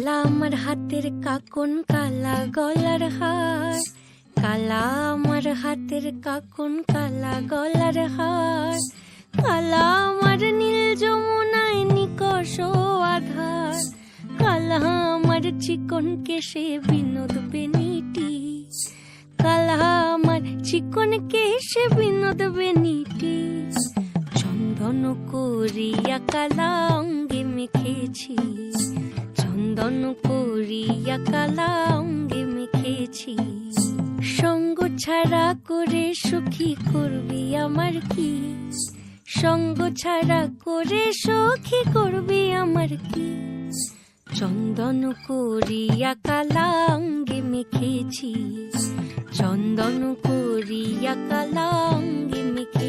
কালা আমার হাতের কাকন, কালা গলার হার, কালা আমার হাতের কাকন, কালা গলার হার, কালা আমার নীল যমুনায় নিকষ আধার, কালা আমার চিকন কেশে বিনোদ বেনিটি, কালা আমার চিকন কেশে বিনোদ বেনিটি, চন্দন করিয়া কালা অঙ্গে মেখেছি, চন্দন করিয়া কালা অঙ্গে মেখেছি, সঙ্গ ছাড়া করে সুখী করবি আমার কি, সঙ্গ ছাড়া করে সখী করবি আমার কি, চন্দন করিয়া কালা অঙ্গে মেখেছি, চন্দন করিয়া কালা অঙ্গে মেখেছি।